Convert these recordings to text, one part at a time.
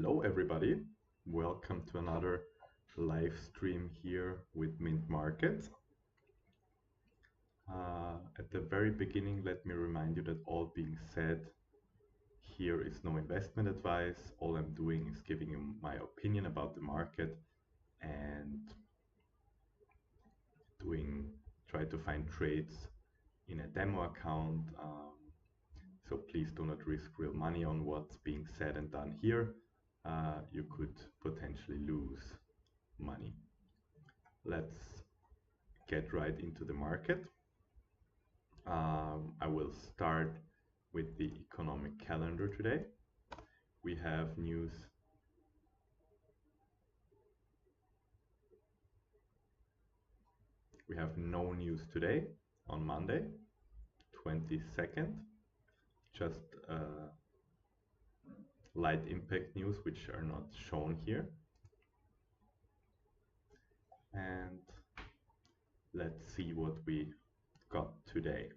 Hello, everybody. Welcome to another live stream here with Mint Markets. At the very beginning, let me remind you that all being said here is no investment advice. All I'm doing is giving you my opinion about the market and try to find trades in a demo account. So please do not risk real money on what's being said and done here. You could potentially lose money. Let's get right into the market. I will start with the economic calendar today. We have news. We have no news today on Monday, 22nd. Just light impact news, which are not shown here. And let's see what we got today.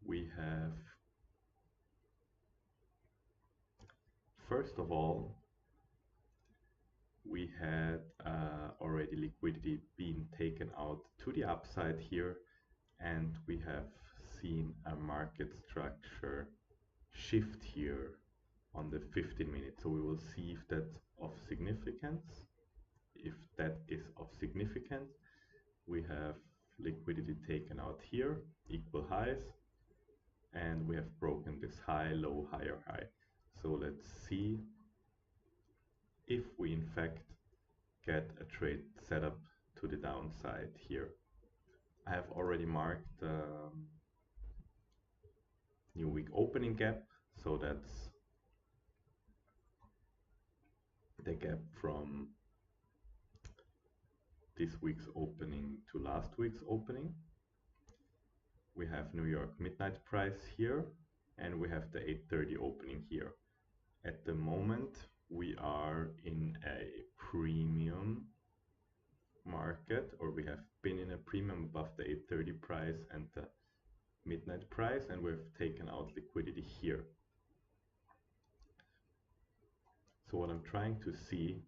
We have, first of all, we had already liquidity being taken out to the upside here, and we have seen a market structure shift here on the 15 minutes. So we will see if that's of significance. If that is of significance, we have liquidity taken out here, equal highs, and we have broken this high, low, higher high. So let's see if we in fact get a trade setup to the downside here. I have already marked new week opening gap, so that's the gap from this week's opening to last week's opening. We have New York midnight price here, and we have the 8:30 opening here. At the moment, we are in a premium market, or we have been in a premium above the 8:30 price and the midnight price, and we've taken out liquidity here. So what I'm trying to see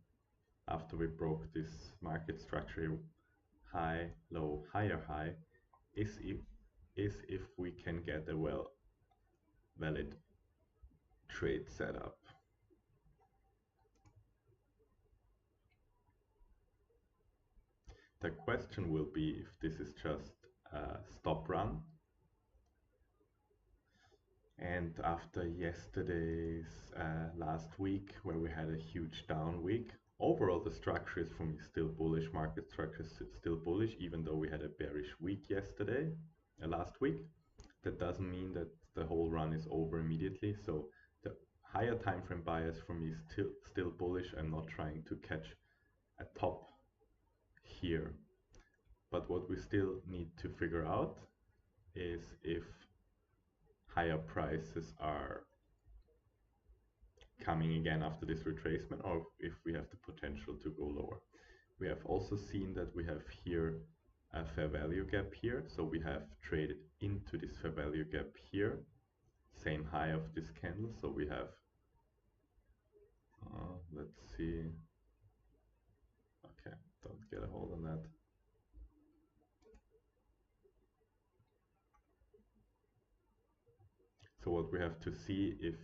after we broke this market structure, high, low, higher high, is if we can get a valid trade setup. The question will be if this is just a stop run. And after yesterday's last week, where we had a huge down week, overall the structure is for me still bullish. Market structure is still bullish, even though we had a bearish week yesterday, last week. That doesn't mean that the whole run is over immediately. So the higher time frame bias for me is still bullish. I'm not trying to catch a top here. But what we still need to figure out is if higher prices are coming again after this retracement, or if we have the potential to go lower. We have also seen that we have here a fair value gap here, so we have traded into this fair value gap here, same high of this candle. So we have, let's see, okay, don't get a hold on that. So what we have to see if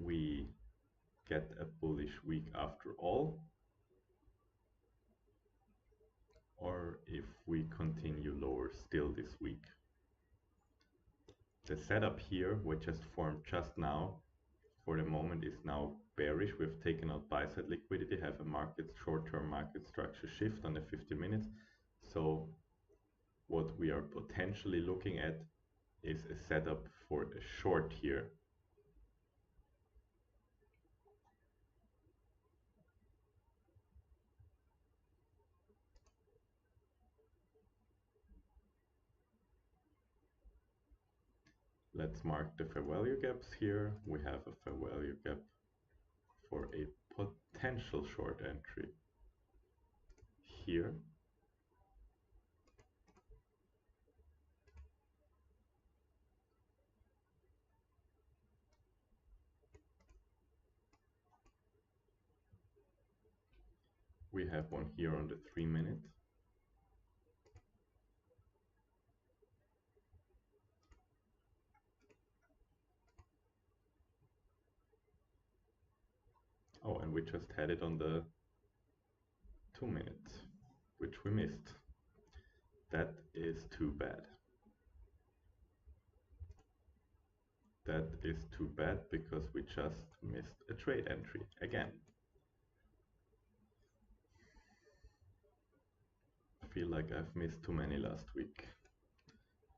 we get a bullish week after all, or if we continue lower still this week. The setup here, which just formed just now, for the moment is now bearish. We've taken out buy side liquidity, have a short-term market structure shift on the 50 minutes. So what we are potentially looking at is a setup for a short here. Let's mark the fair value gaps here. We have a fair value gap for a potential short entry here. We have one here on the 3-minute. Oh, and we just had it on the 2-minute, which we missed. That is too bad. That is too bad because we just missed a trade entry again. I feel like I've missed too many last week.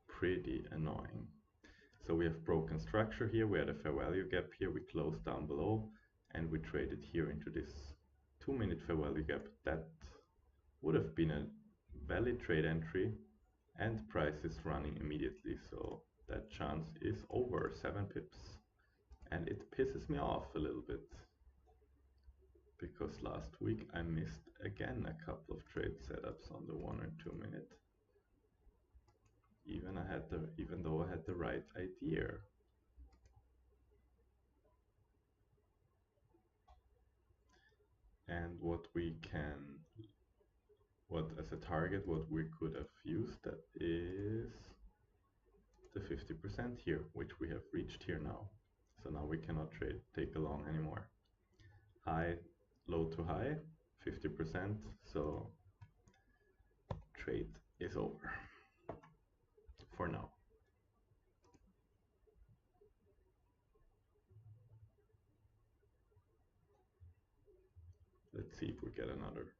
Pretty annoying. So we have broken structure here, we had a fair value gap here, we closed down below, and we traded here into this 2-minute fair value gap. That would have been a valid trade entry, and price is running immediately, so that chance is over, 7 pips. And it pisses me off a little bit, because last week I missed again a couple of trade setups on the 1 and 2-minute. Even though I had the right idea. And what as a target, what we could have used, that is the 50% here, which we have reached here now. So now we cannot take along anymore. High, low to high, 50%, so trade is over for now. Let's see if we get another.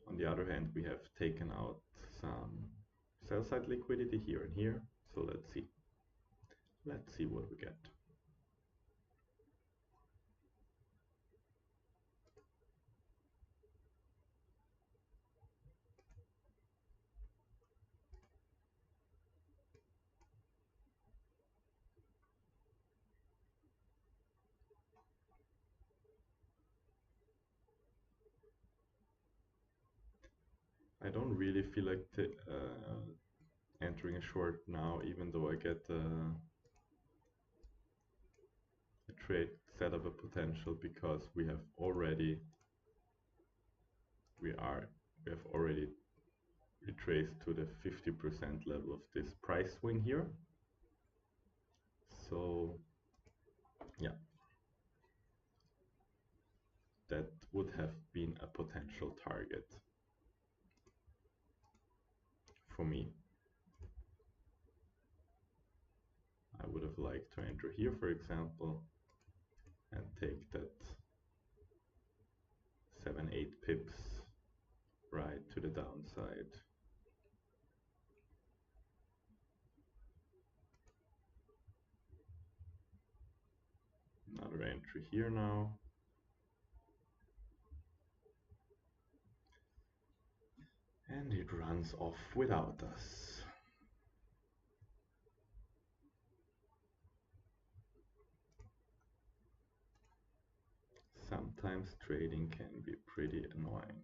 On the other hand, we have taken out some sell side liquidity here and here, so let's see. Let's see what we get. I don't really feel like entering a short now, even though I get a trade set of a potential, because we have already retraced to the 50% level of this price swing here. So yeah, that would have been a potential target for me. I would have liked to enter here, for example, and take that 7-8 pips right to the downside. Another entry here now. And it runs off without us. Sometimes trading can be pretty annoying.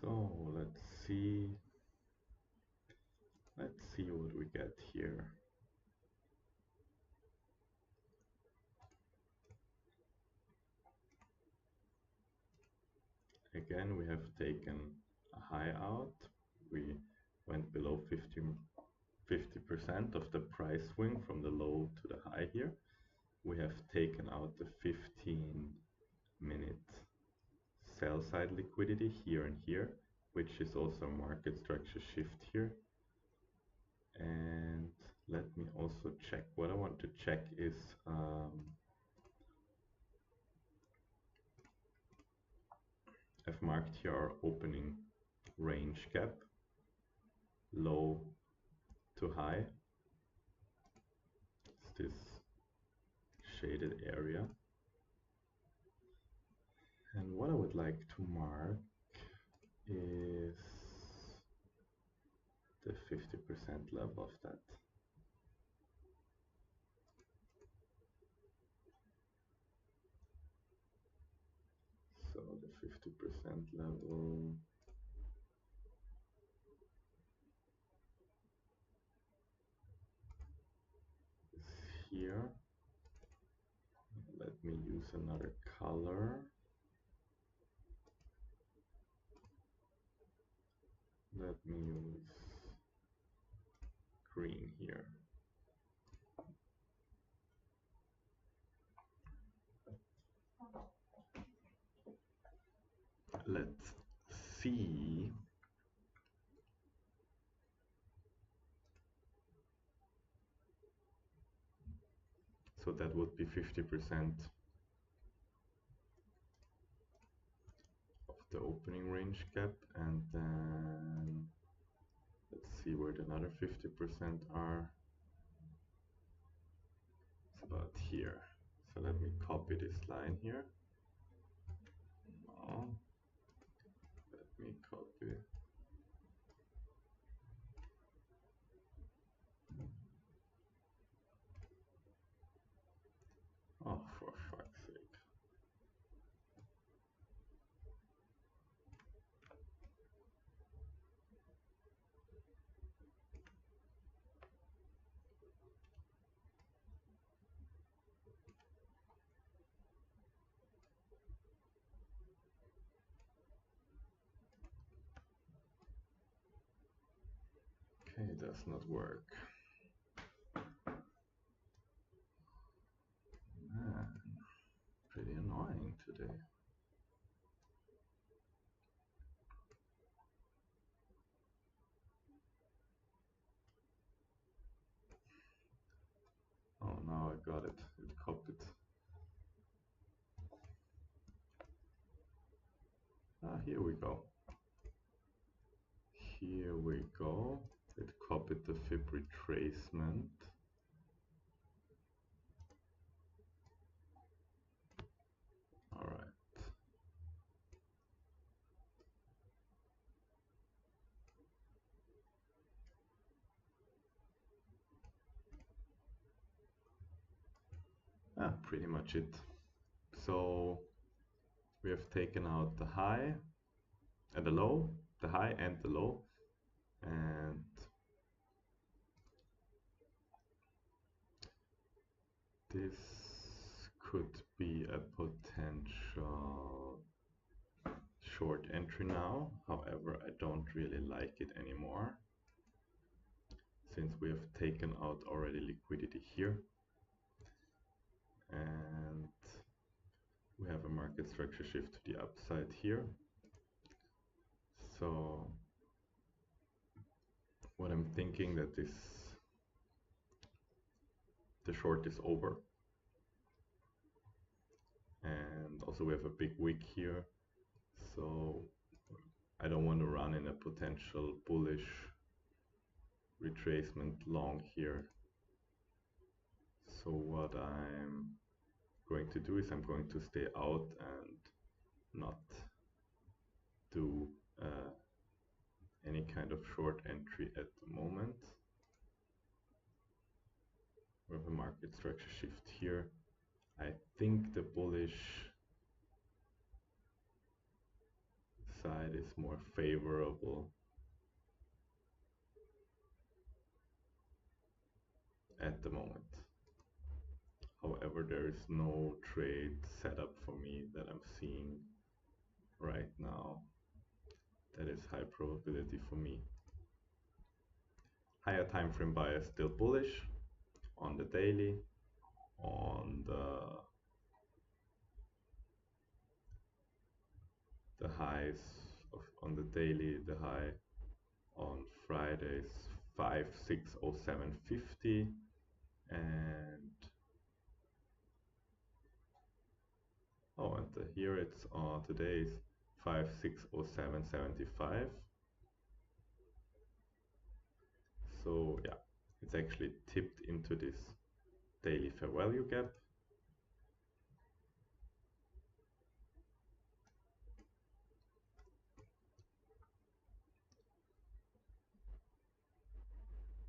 So let's see what we get here. Again, we have taken a high out. We went below 50% of the price swing from the low to the high here. We have taken out the 15-minute sell side liquidity here and here, which is also a market structure shift here. And let me also check. What I want to check is I've marked here our opening range gap, low to high. It's this shaded area. And what I would like to mark is the 50% level of that. So the 50% level is here. Let me use another color. Let me use green here. Let's see. So that would be 50% of the opening range gap, and then let's see where the another 50% are. It's about here. So let me copy this line here. No. Let me copy. Oh, for fuck's sake. Okay, it does not work. Man, pretty annoying today. Oh, now I got it. It copied. Ah, here we go. Here we go. It copied the fib retracement. All right. Ah, pretty much it. So we have taken out the high and the low, the high and the low, and this could be a potential short entry now. However, I don't really like it anymore since we have taken out already liquidity here, and we have a market structure shift to the upside here. So what I'm thinking that the short is over, and also we have a big wick here, so I don't want to run in a potential bullish retracement long here. So what I'm going to do is I'm going to stay out and not do any kind of short entry at the moment. We have a market structure shift here. I think the bullish side is is more favorable at the moment. However, there is no trade setup for me that I'm seeing right now that is high probability for me. Higher time frame bias still bullish on the daily, on the highs on the daily, the high on Fridays 560750, and here it's today's 560775. So yeah, it's actually tipped into this daily fair value gap.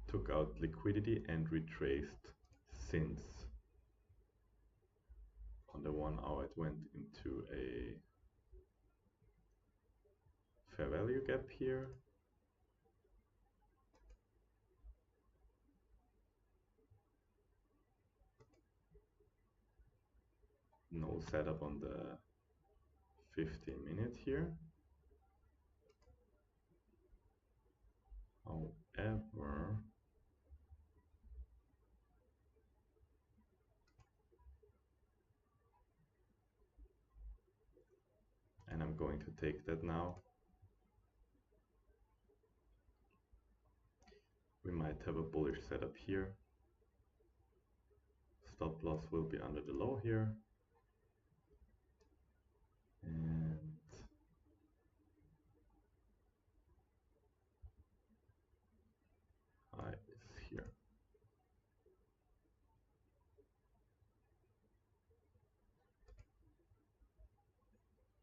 Took out liquidity and retraced since. On the 1 hour it went into a fair value gap here. No setup on the 15-minute here. However, and I'm going to take that now. We might have a bullish setup here. Stop loss will be under the low here. And high is here.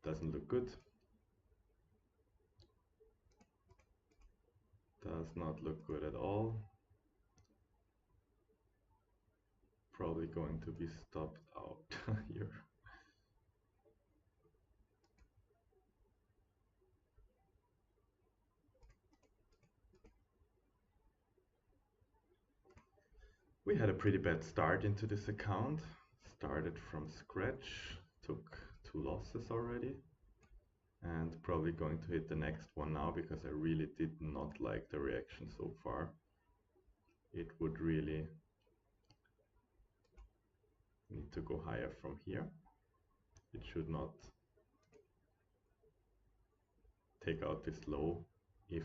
Doesn't look good. Does not look good at all. Probably going to be stopped out here. We had a pretty bad start into this account. Started from scratch, took 2 losses already, and probably going to hit the next one now because I really did not like the reaction so far. It would really need to go higher from here. It should not take out this low if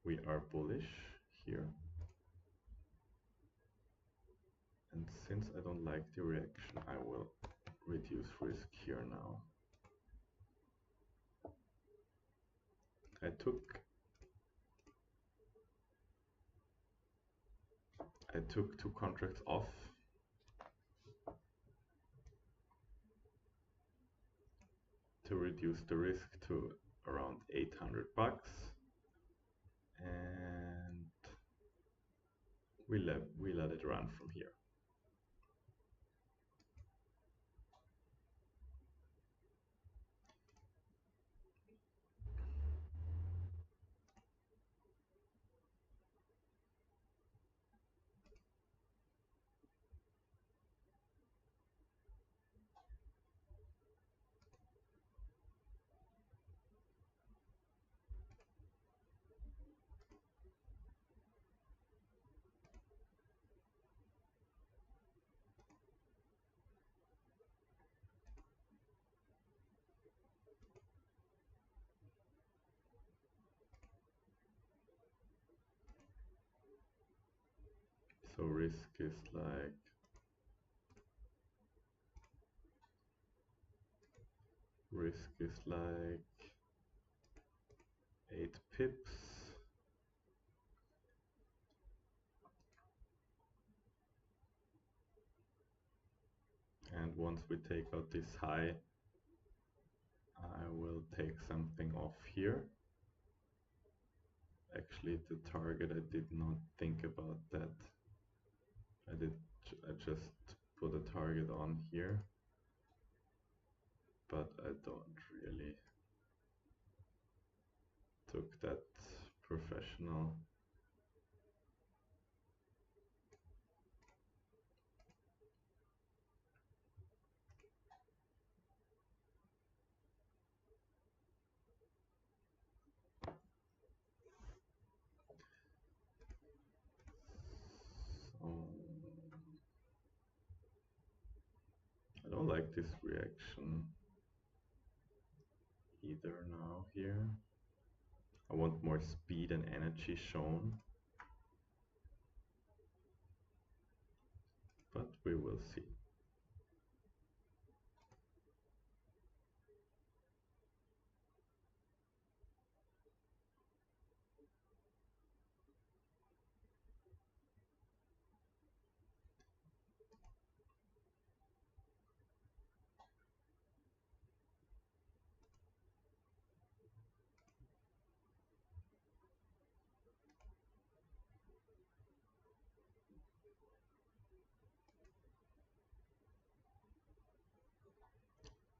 we are bullish here. And since I don't like the reaction, I will reduce risk here now. I took 2 contracts off to reduce the risk to around 800 bucks, and we let it run from here. So risk is like 8 pips. And once we take out this high, I will take something off here. Actually, the target, I did not think about that. I just put a target on here, but I don't really that professional. So I don't like this reaction either now here. I want more speed and energy shown, but we will see.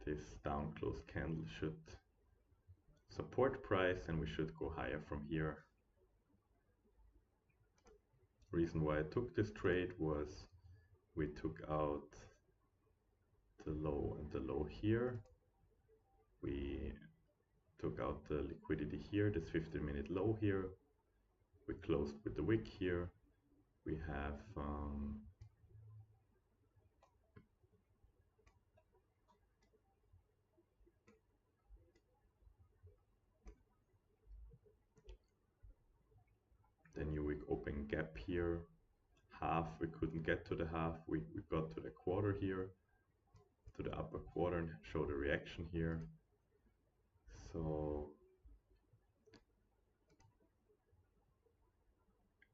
This down close candle should support price and we should go higher from here. Reason why I took this trade was we took out the low and the low here. We took out the liquidity here, this 15-minute low here. We closed with the wick here. We have the new wick open gap here. Half, we couldn't get to the half. We got to the quarter here, to the upper quarter, and show the reaction here. So,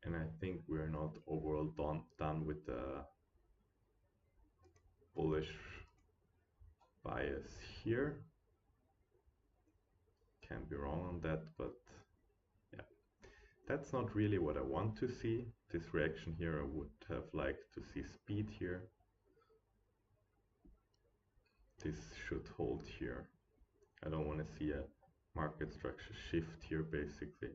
and I think we're not overall done with the bullish bias here. Can't be wrong on that, but yeah, that's not really what I want to see. This reaction here, I would have liked to see speed here. This should hold here. I don't want to see a market structure shift here, basically.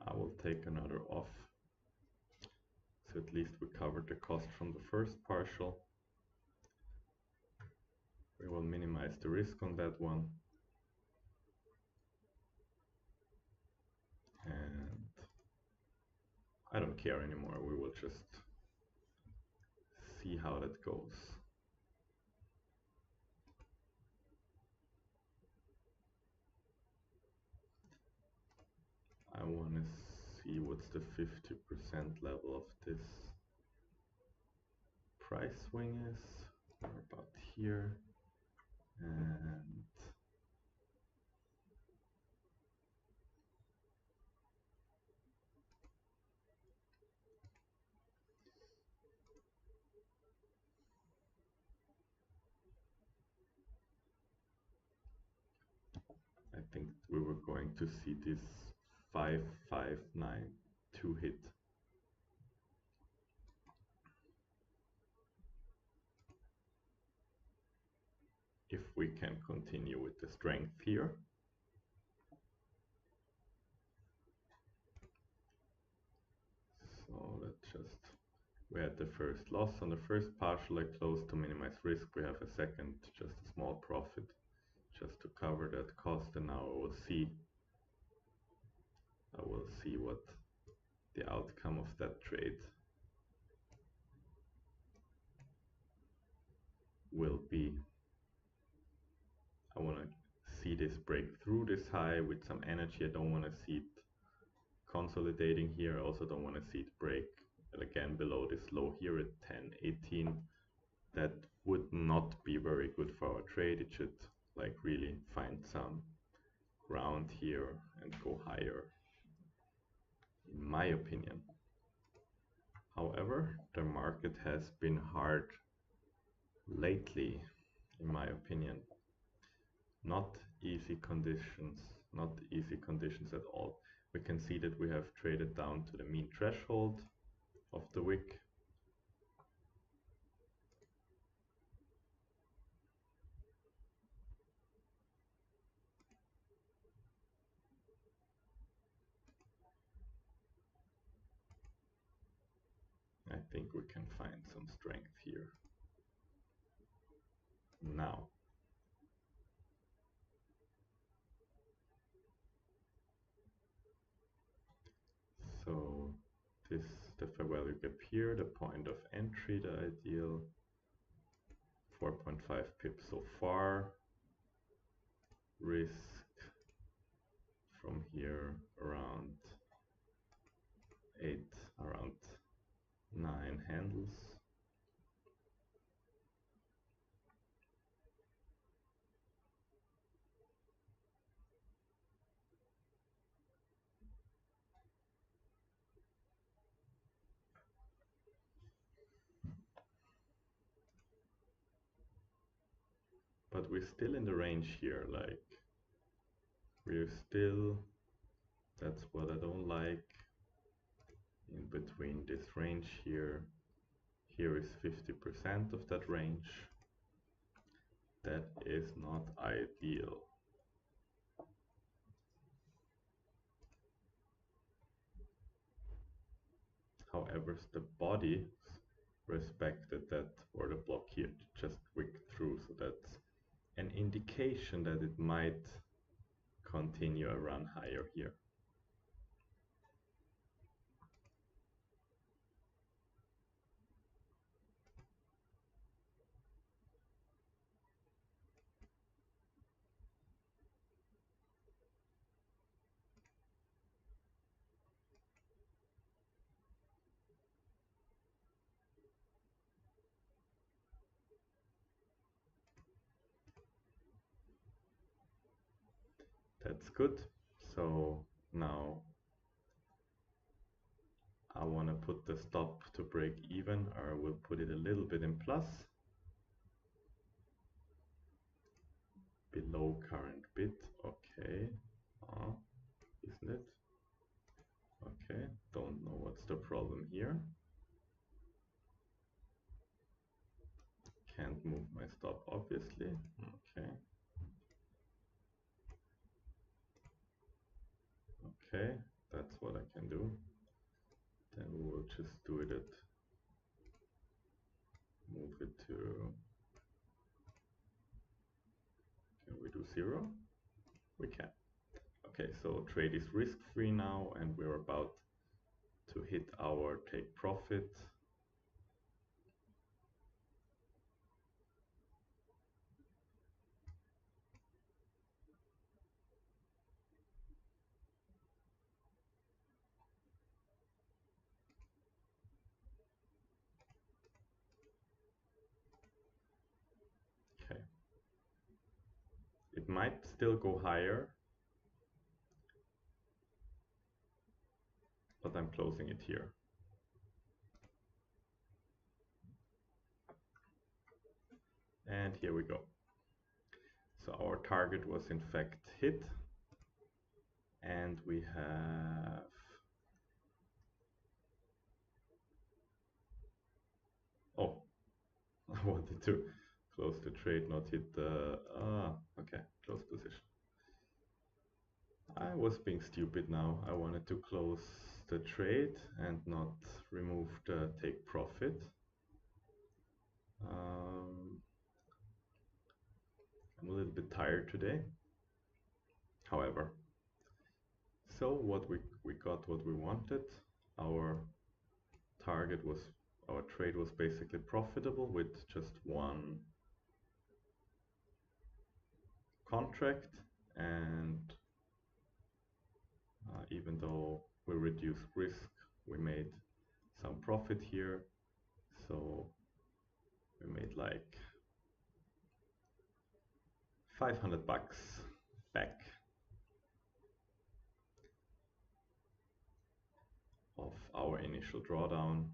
I will take another off. So at least we covered the cost from the first partial. We will minimize the risk on that one. And I don't care anymore. We will just see how that goes. I want to see what's the 50% level of this price swing is. We're about here. And I think we were going to see this 5592 hit. If we can continue with the strength here. So let's just, we had the first loss on the first partial. I closed to minimize risk. We have a second, just a small profit, just to cover that cost. And now I will see what the outcome of that trade will be. I want to see this break through this high with some energy. I don't want to see it consolidating here. I also don't want to see it break again below this low here at 10.18. That would not be very good for our trade. It should like really find some ground here and go higher, in my opinion. However, However, the market has been hard lately, in my opinion. Not easy conditions, not easy conditions at all. We can see that we have traded down to the mean threshold of the wick. I think we can find some strength here. Now. So this, the fair value gap here, the point of entry, the ideal, 4.5 pips so far. Risk from here around 8, around 9 handles. But we're still in the range here, like we're still, that's what I don't like, in between this range here. Here is 50% of that range. That is not ideal. However, the body respected that order block here to just wick through, so that's an indication that it might continue a run higher here. That's good. So now I want to put the stop to break even, or we'll put it a little bit in plus. Below current bid, okay. Isn't it? Okay, don't know what's the problem here. Can't move my stop, obviously. Okay. Okay, that's what I can do. Then we'll just do it at, move it to, can we do 0? We can. Okay, so trade is risk-free now, and we're about to hit our take profit. Okay. It might still go higher, but I'm closing it here. And here we go. So our target was in fact hit, and we have, oh, I wanted to close the trade, not hit the, okay, close position. I was being stupid now. I wanted to close the trade and not remove the take profit. I'm a little bit tired today. However, so what we got what we wanted. Our target was, our trade was basically profitable with just one contract, and even though we reduced risk, we made some profit here. So we made like 500 bucks back of our initial drawdown.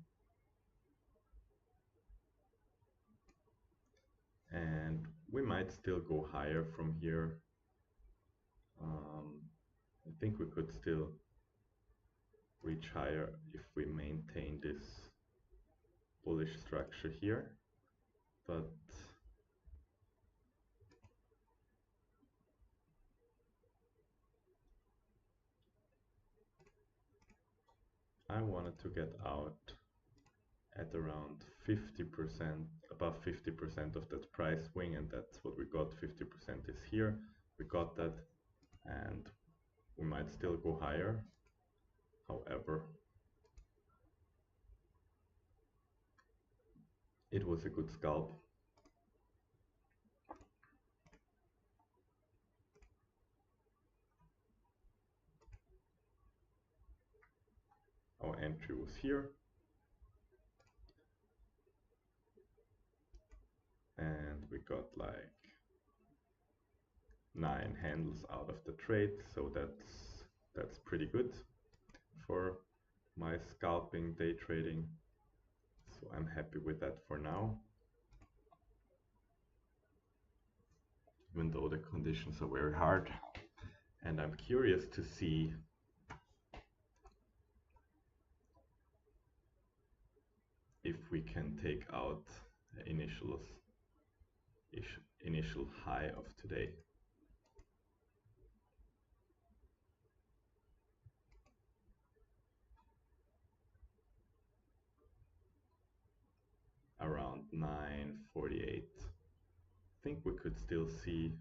and we might still go higher from here. I think we could still reach higher if we maintain this bullish structure here, but I wanted to get out at around 50%, above 50% of that price swing, and that's what we got. 50% is here. We got that, and we might still go higher. However, it was a good scalp. Our entry was here, and we got like 9 handles out of the trade, so that's pretty good for my scalping day trading. So I'm happy with that for now, even though the conditions are very hard. And I'm curious to see if we can take out the initial high of today. Around 948. I think we could still see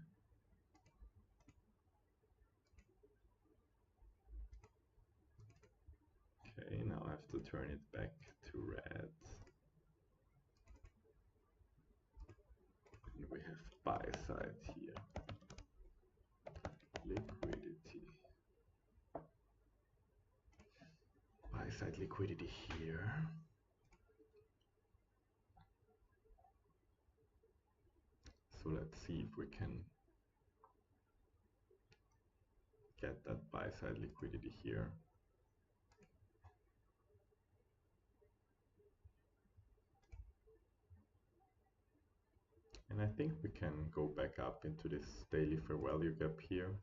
okay, now I have to turn it back to red. And we have buy side here. Liquidity. Buy side liquidity here. So let's see if we can get that buy side liquidity here. And I think we can go back up into this daily fair value gap here.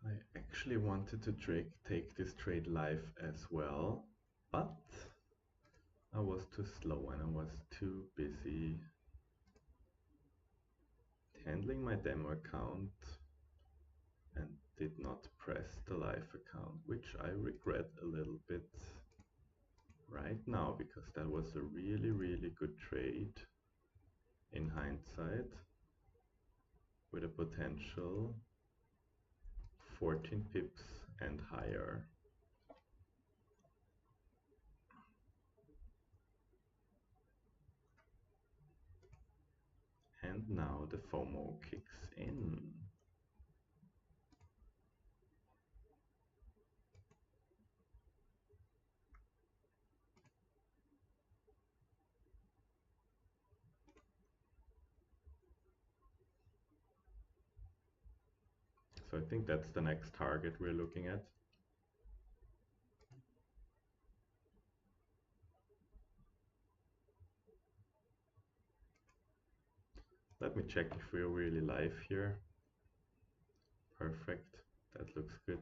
I actually wanted to take this trade live as well, but I was too slow and I was too busy handling my demo account and did not press the live account, which I regret a little bit right now because that was a really good trade in hindsight with a potential 14 pips and higher. And now the FOMO kicks in. So I think that's the next target we're looking at. Let me check if we're really live here. Perfect, that looks good.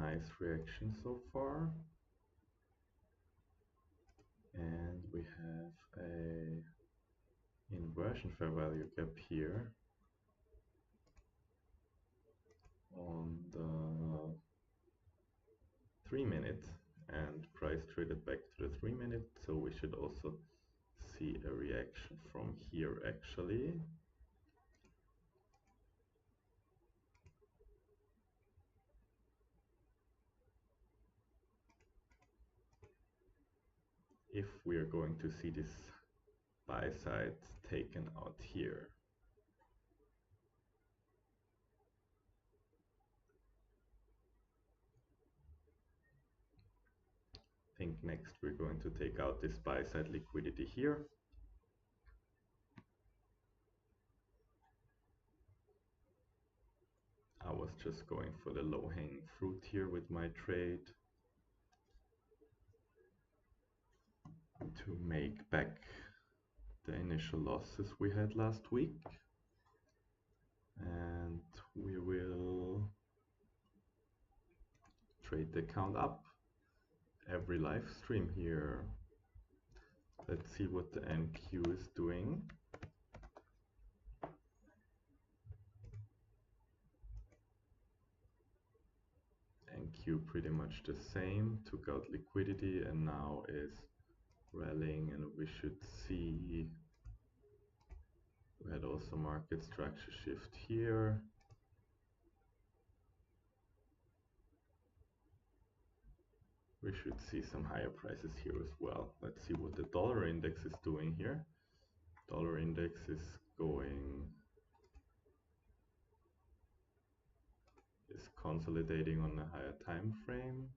nice reaction so far. And we have a inversion fair value gap here on the 3-minute, and price traded back to the 3-minute, so we should also see a reaction from here actually. If we are going to see this buy side taken out here. I think next we're going to take out this buy side liquidity here. I was just going for the low hanging fruit here with my trade to make back the initial losses we had last week. And we will trade the account up every live stream here. Let's see what the NQ is doing. NQ pretty much the same, took out liquidity and now is rallying, and we should see, we had also market structure shift here. We should see some higher prices here as well. Let's see what the dollar index is doing here. Dollar index is consolidating on a higher time frame.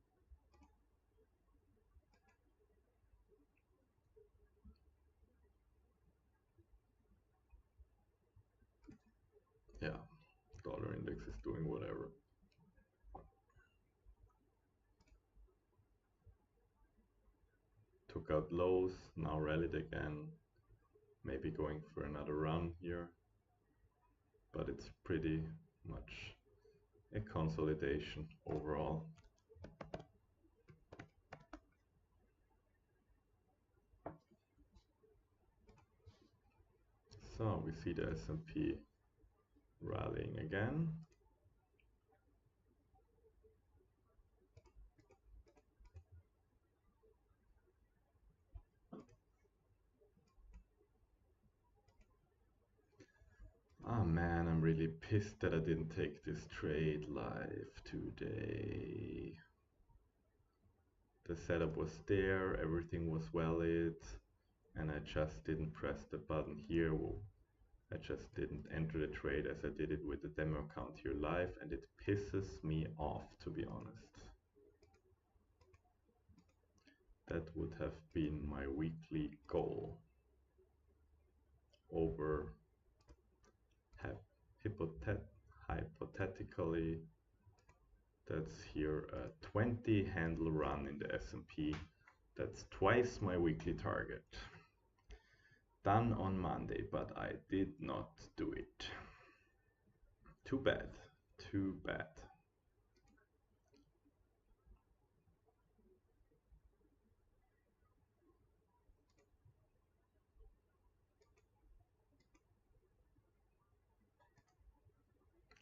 Yeah, dollar index is doing whatever. Took out lows, now rallied again, maybe going for another run here, but it's pretty much a consolidation overall. So we see the S&P rallying again. Oh man, I'm really pissed that I didn't take this trade live today. The setup was there, everything was valid, and I just didn't press the button here. I just didn't enter the trade as I did it with the demo account here live, and it pisses me off, to be honest. That would have been my weekly goal over hypothetically, that's here a 20 handle run in the S&P. That's twice my weekly target. Done on Monday, but I did not do it. Too bad, too bad.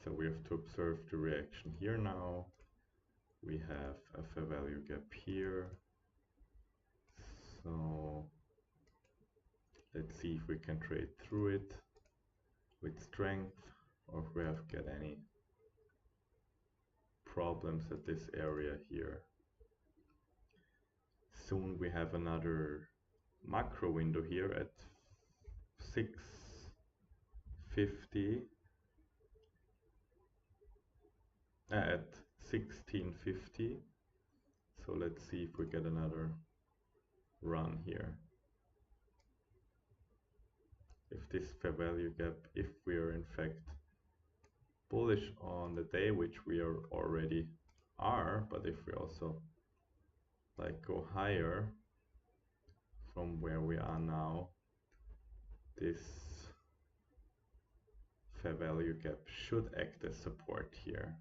So we have to observe the reaction here now. We have a fair value gap here. So let's see if we can trade through it with strength, or if we have got any problems at this area here. Soon we have another macro window here at 650 at 1650. So let's see if we get another run here. If this fair value gap, if we are in fact bullish on the day, which we are already are, but if we also like go higher from where we are now, this fair value gap should act as support here.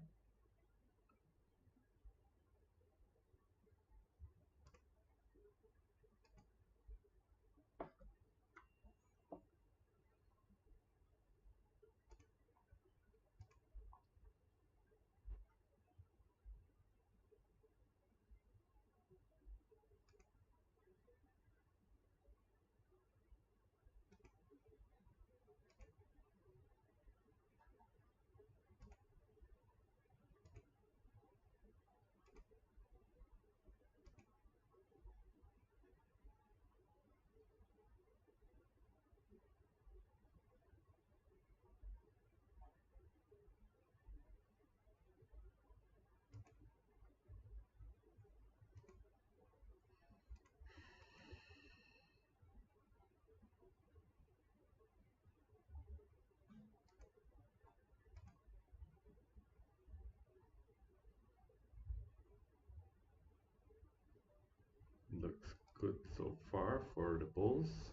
Looks good so far for the bulls.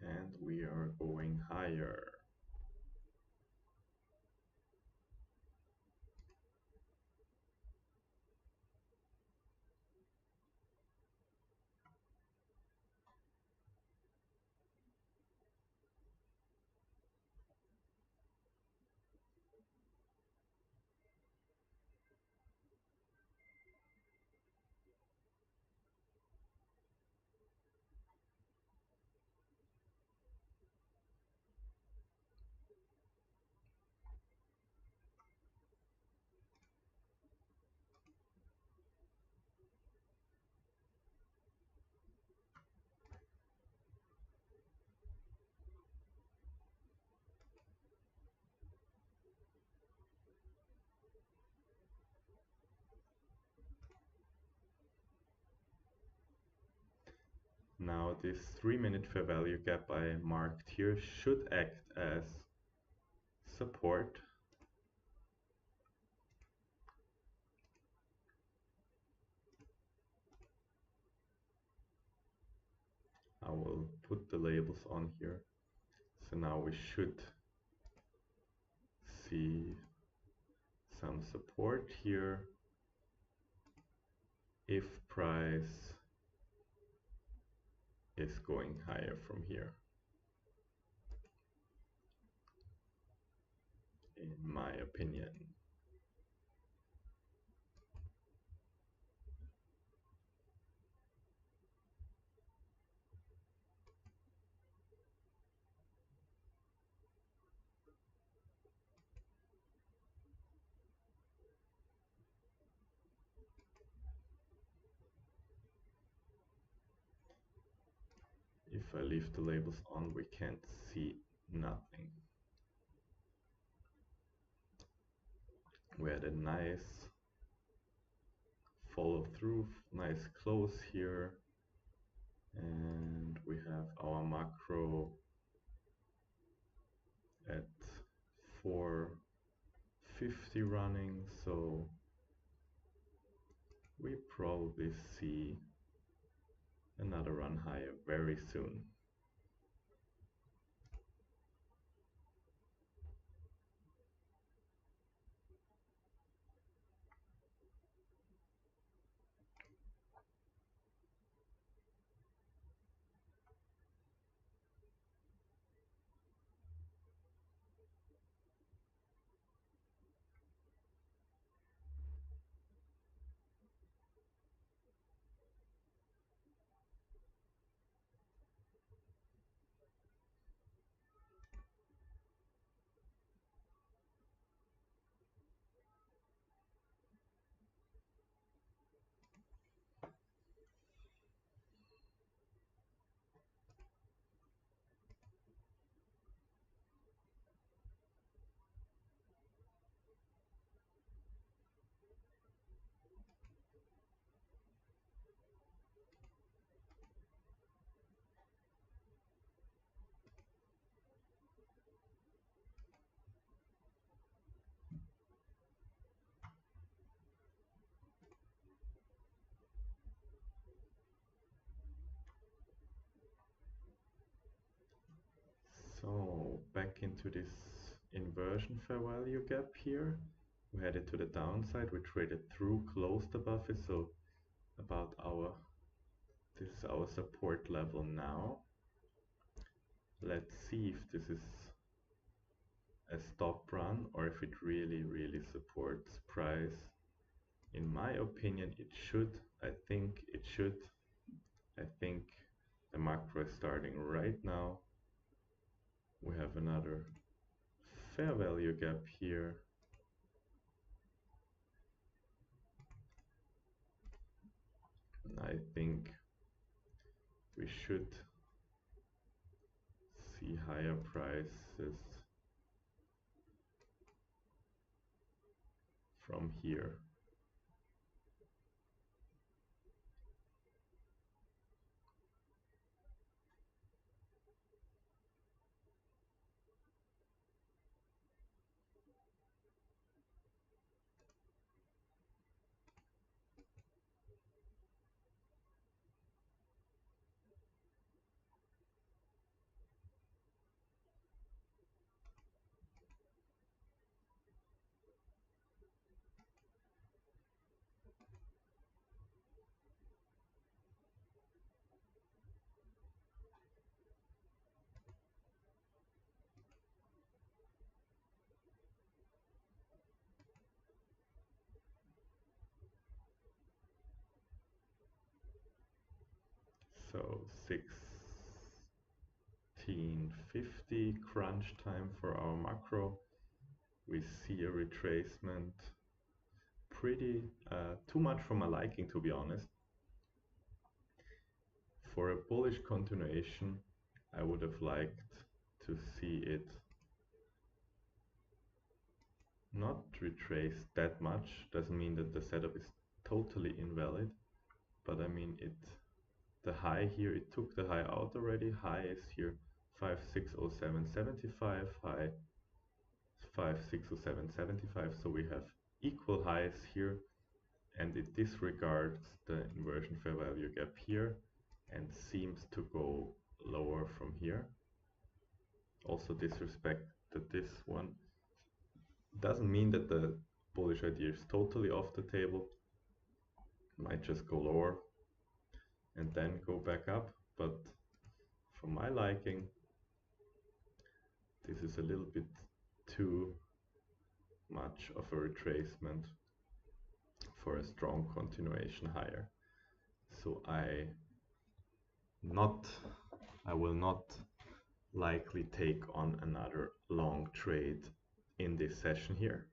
And we are going higher. Now this 3-minute fair value gap I marked here should act as support. I will put the labels on here. So now we should see some support here if price is going higher from here, in my opinion. If I leave the labels on, we can't see nothing. We had a nice follow through, nice close here, and we have our macro at 450 running, so we probably see another run higher very soon. So back into this inversion fair value gap here. We headed to the downside, we traded through, closed above it, so about this is our support level now. Let's see if this is a stop run or if it really, really supports price. In my opinion, it should. I think it should. I think the macro is starting right now. We have another fair value gap here. I think we should see higher prices from here. So 1650 crunch time for our macro. We see a retracement, pretty too much for my liking, to be honest. For a bullish continuation, I would have liked to see it not retrace that much. Doesn't mean that the setup is totally invalid, but I mean the high here, it took the high out already. High is here 5607.75, high 5607.75, so we have equal highs here, and it disregards the inversion fair value gap here and seems to go lower from here. Also disrespected this one. Doesn't mean that the bullish idea is totally off the table. Might just go lower and then go back up, but for my liking, this is a little bit too much of a retracement for a strong continuation higher. So I will not likely take on another long trade in this session here.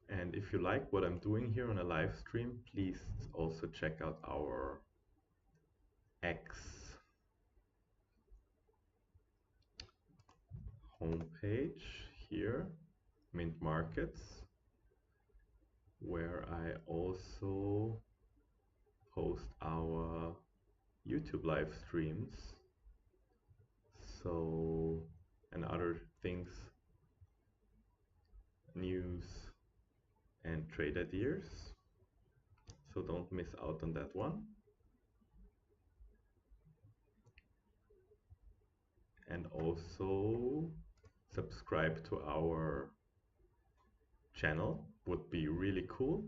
And if you like what I'm doing here on a live stream, please also check out our X homepage here, Mint Markets, where I also post our YouTube live streams. So, and other things, news and trade ideas. So don't miss out on that one. And also subscribe to our channel. Would be really cool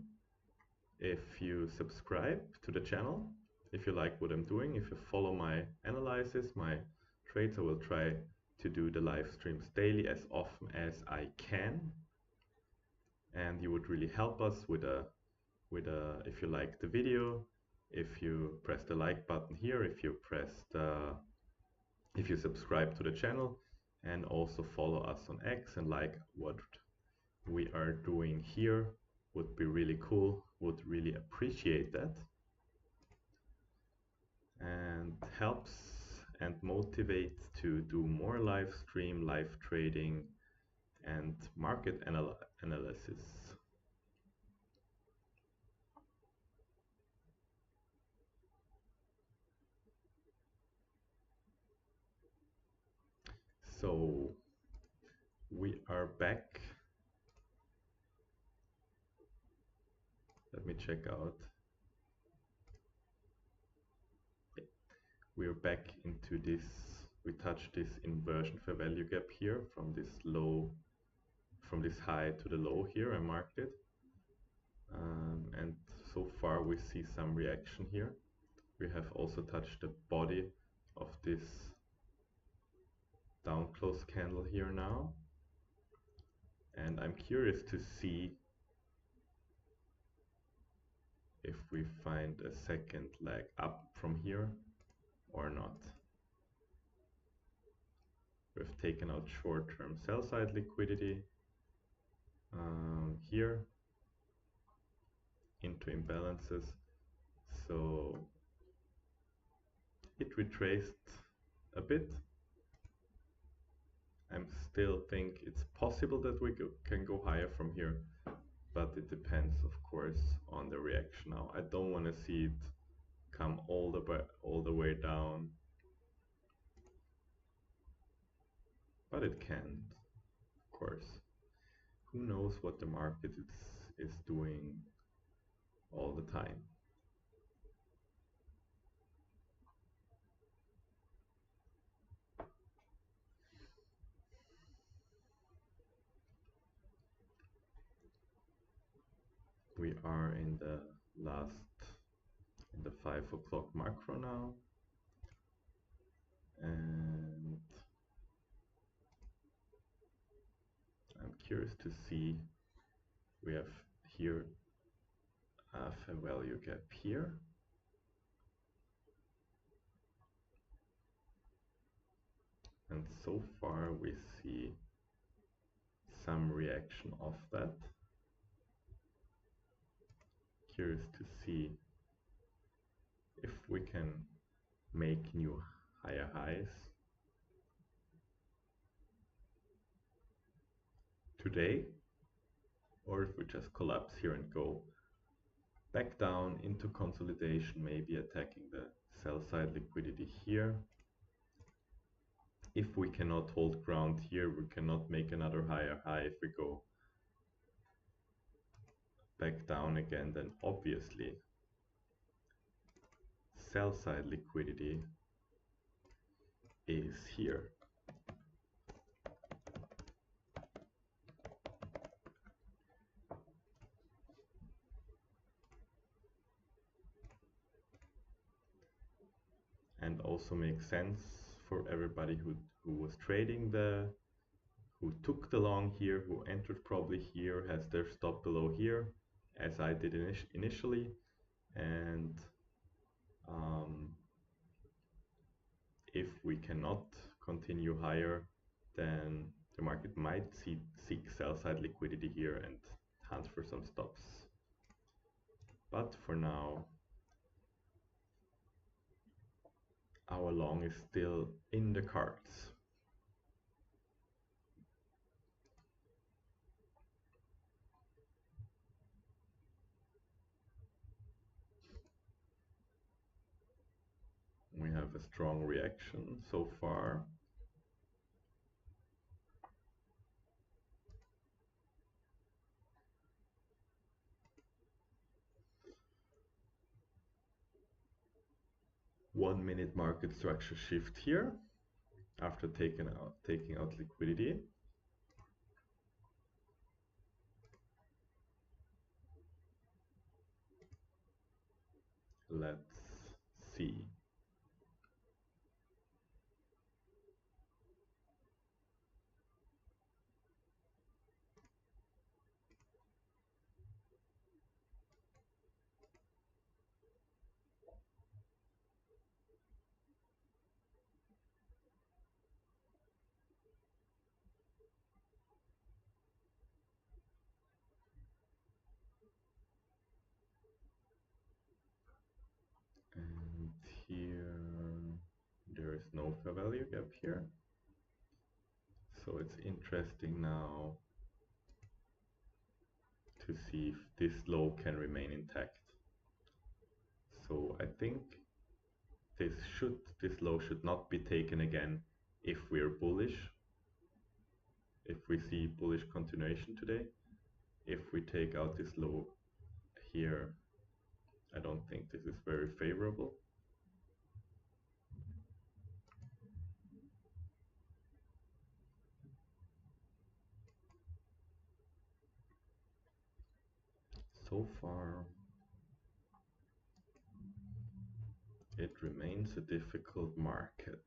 if you subscribe to the channel. If you like what I'm doing, if you follow my analysis, my trades, I will try to do the live streams daily as often as I can. And you would really help us with a if you like the video, if you press the like button here, if you subscribe to the channel, and also follow us on X and like what we are doing here would be really cool, would really appreciate that, and helps and motivates to do more live stream, live trading, and market analysis. So we are back. Let me check out. We're back into this. We touched this inversion fair value gap here from this low, from this high to the low here. I marked it. And so far we see some reaction here. We have also touched the body of this down close candle here now. And I'm curious to see if we find a second leg up from here or not. We've taken out short-term sell-side liquidity here into imbalances. So it retraced a bit. I still think it's possible that we can go higher from here, but it depends, of course, on the reaction now. I don't want to see it come all the way down, but it can, of course. Who knows what the market is doing all the time. We are in the 5 o'clock macro now, and I'm curious to see, we have here a fair value gap here, and so far we see some reaction of that. Curious to see if we can make new higher highs today, or if we just collapse here and go back down into consolidation, maybe attacking the sell side liquidity here. If we cannot hold ground here, we cannot make another higher high. If we go back down again, then obviously sell side liquidity is here. And also makes sense for everybody who was trading who took the long here, who entered probably here, has their stop below here, as I did initially. And if we cannot continue higher, then the market might seek sell side liquidity here and hunt for some stops. But for now, our long is still in the cards. We have a strong reaction so far. One-minute market structure shift here after taking out liquidity. Let's see. there is no fair value gap here. So it's interesting now to see if this low can remain intact. So I think this low should not be taken again if we're bullish, if we see bullish continuation today. If we take out this low here, I don't think this is very favorable. So far, it remains a difficult market.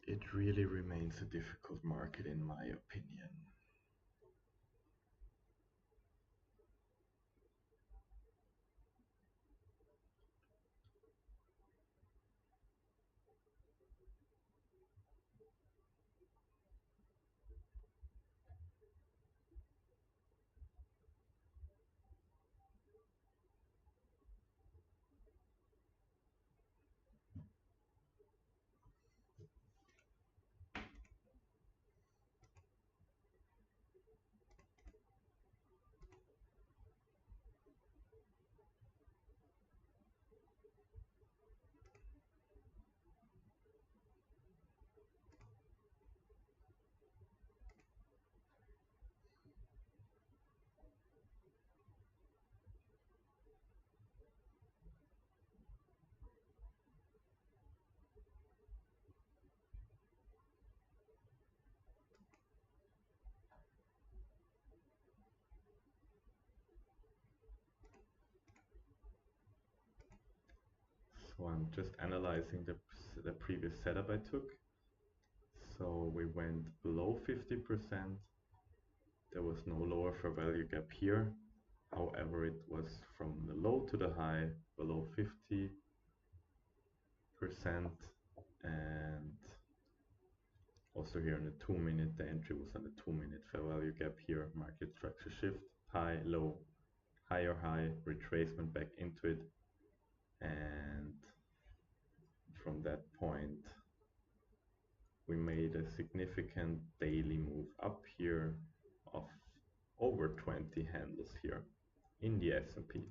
It really remains a difficult market in my opinion. So I'm just analyzing the previous setup I took. So we went below 50%. There was no lower fair value gap here. However, it was from the low to the high below 50%, and also here on the 2-minute, the entry was on the 2-minute fair value gap here. Market structure shift, high, low, higher high, retracement back into it, and from that point we made a significant daily move up here of over 20 handles here in the S&P.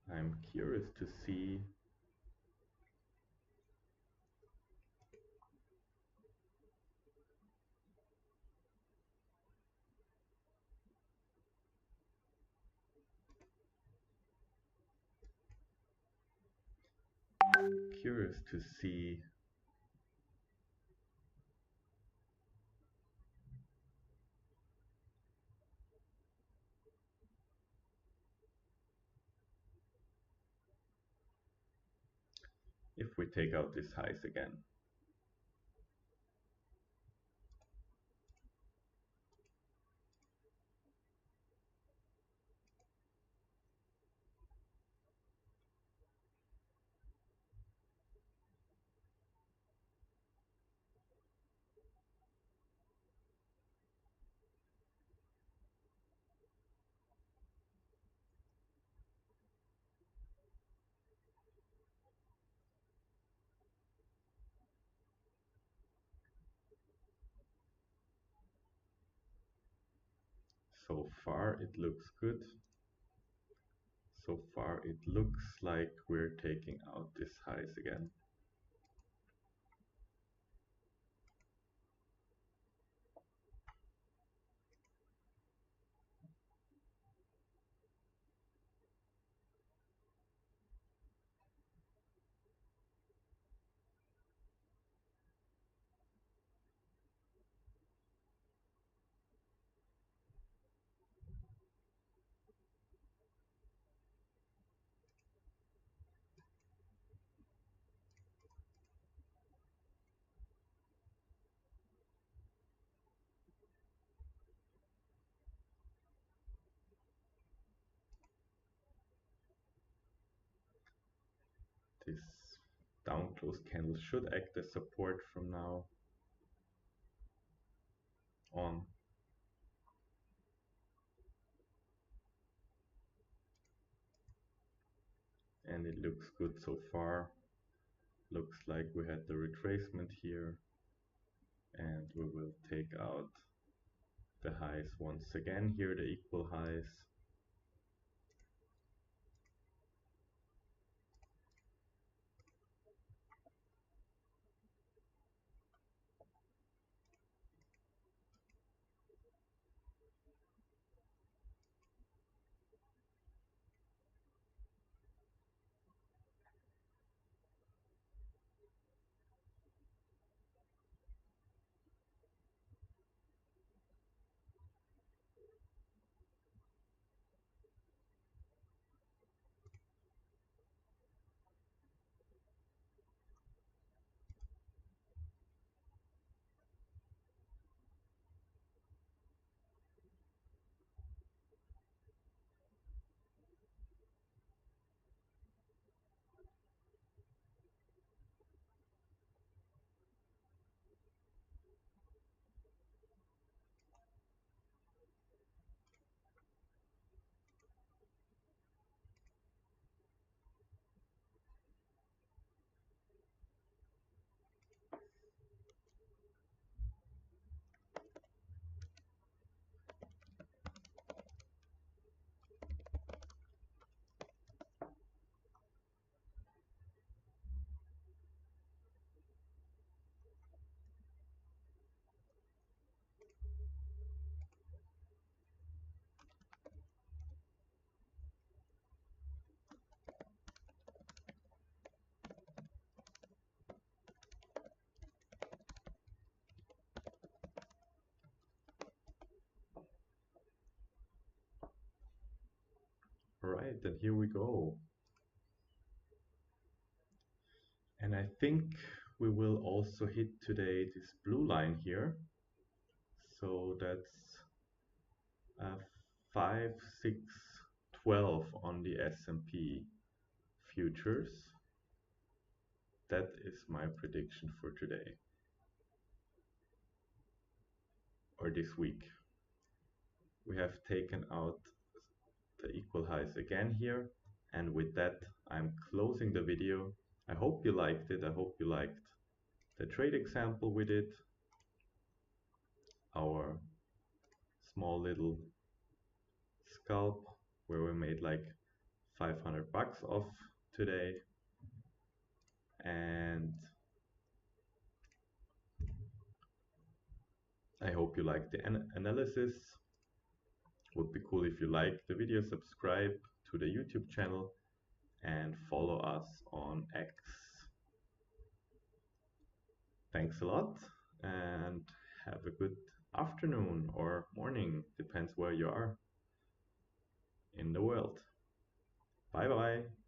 I'm curious to see curious to see if we take out these highs again. So far it looks good. So far it looks like we're taking out these highs again. This down close candle should act as support from now on. And it looks good so far. Looks like we had the retracement here, and we will take out the highs once again here, the equal highs. All right, then here we go. And I think we will also hit today this blue line here. So that's 5, 6, 12 on the S&P futures. That is my prediction for today or this week. We have taken out the equal highs again here, and with that I'm closing the video. I hope you liked it. I hope you liked the trade example we did, our small little scalp where we made like 500 bucks off today. And I hope you liked the analysis. Would be cool if you liked the video, subscribe to the YouTube channel and follow us on X. Thanks a lot and have a good afternoon or morning, depends where you are in the world. Bye bye.